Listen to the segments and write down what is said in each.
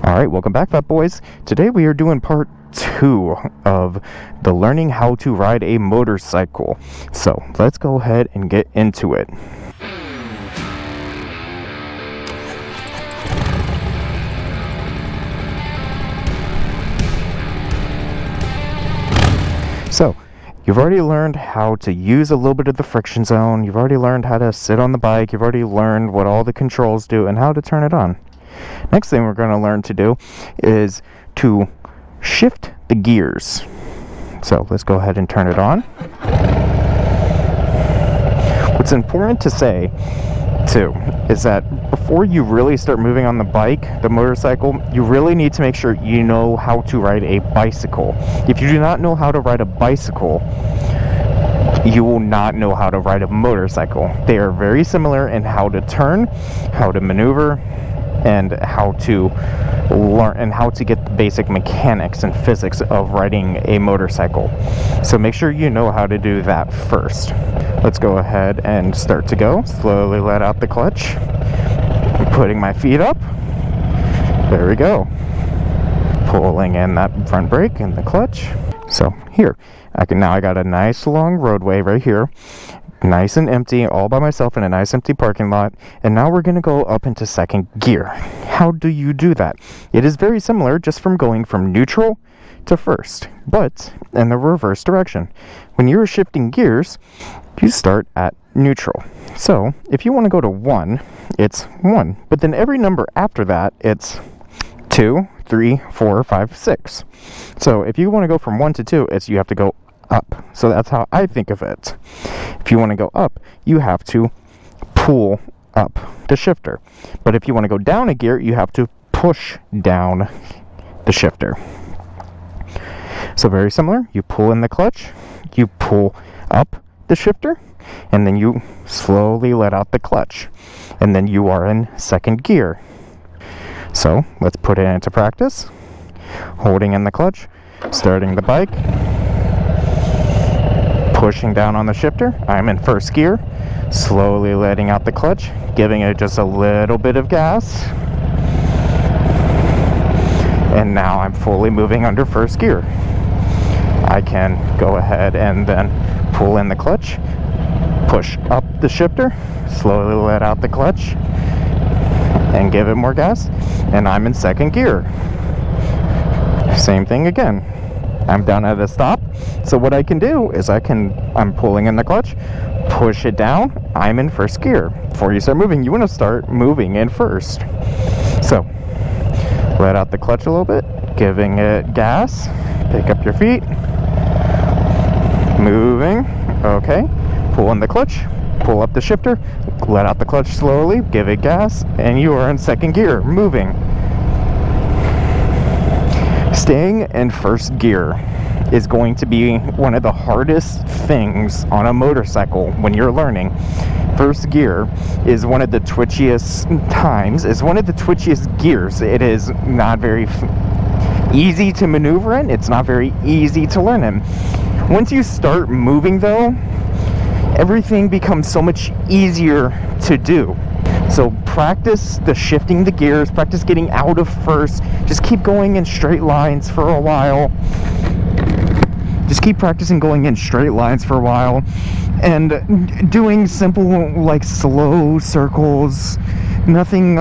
Alright, welcome back, Fat Boys. Today we are doing part 2 of the learning how to ride a motorcycle. So, let's go ahead and get into it. So, you've already learned how to use a little bit of the friction zone, you've already learned how to sit on the bike, you've already learned what all the controls do and how to turn it on. Next thing we're going to learn to do is to shift the gears. So let's go ahead and turn it on. What's important to say too is that before you really start moving on the bike, the motorcycle, you really need to make sure you know how to ride a bicycle. If you do not know how to ride a bicycle, you will not know how to ride a motorcycle. They are very similar in how to turn, how to maneuver, and how to learn and how to get the basic mechanics and physics of riding a motorcycle. So make sure you know how to do that first. Let's go ahead and start to go. Slowly let out the clutch. I'm putting my feet up. There we go. Pulling in that front brake and the clutch. So here, I got a nice long roadway right here. Nice and empty, all by myself in a nice empty parking lot. And now we're going to go up into second gear. How do you do that? It is very similar, just from going from neutral to first, but in the reverse direction. When you're shifting gears, you start at neutral. So if you want to go to 1, it's 1. But then every number after that, it's 2, 3, 4, 5, 6. So if you want to go from 1 to 2, you have to go up. So that's how I think of it. If you want to go up, you have to pull up the shifter. But if you want to go down a gear, you have to push down the shifter. So very similar. You pull in the clutch, you pull up the shifter, and then you slowly let out the clutch. And then you are in second gear. So let's put it into practice. Holding in the clutch, starting the bike, pushing down on the shifter. I'm in first gear, slowly letting out the clutch, giving it just a little bit of gas, and now I'm fully moving under first gear. I can go ahead and then pull in the clutch, push up the shifter, slowly let out the clutch, and give it more gas, and I'm in second gear. Same thing again. I'm down at a stop, so what I can do is I'm pulling in the clutch, push it down, I'm in first gear. Before you start moving, you want to start moving in first. So, let out the clutch a little bit, giving it gas, pick up your feet, moving, okay, pull in the clutch, pull up the shifter, let out the clutch slowly, give it gas, and you are in second gear, moving. Staying in first gear is going to be one of the hardest things on a motorcycle when you're learning. First gear is one of the twitchiest gears. It is not very easy to maneuver in. It's not very easy to learn in. Once you start moving though, everything becomes so much easier to do. So practice the shifting the gears, practice getting out of first, just keep going in straight lines for a while. Just keep practicing going in straight lines for a while and doing simple, like, slow circles, nothing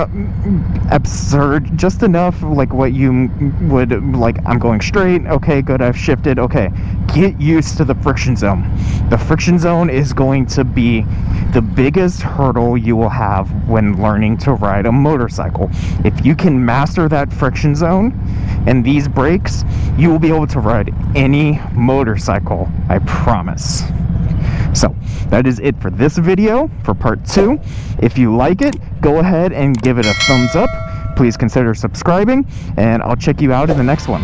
absurd, just enough like what you would, like, I'm going straight, okay, good, I've shifted, okay. Get used to the friction zone. The friction zone is going to be the biggest hurdle you will have when learning to ride a motorcycle. If you can master that friction zone and these brakes, you will be able to ride any motorcycle, I promise. So that is it for this video, for part 2. If you like it, go ahead and give it a thumbs up. Please consider subscribing, and I'll check you out in the next one.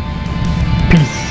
Peace.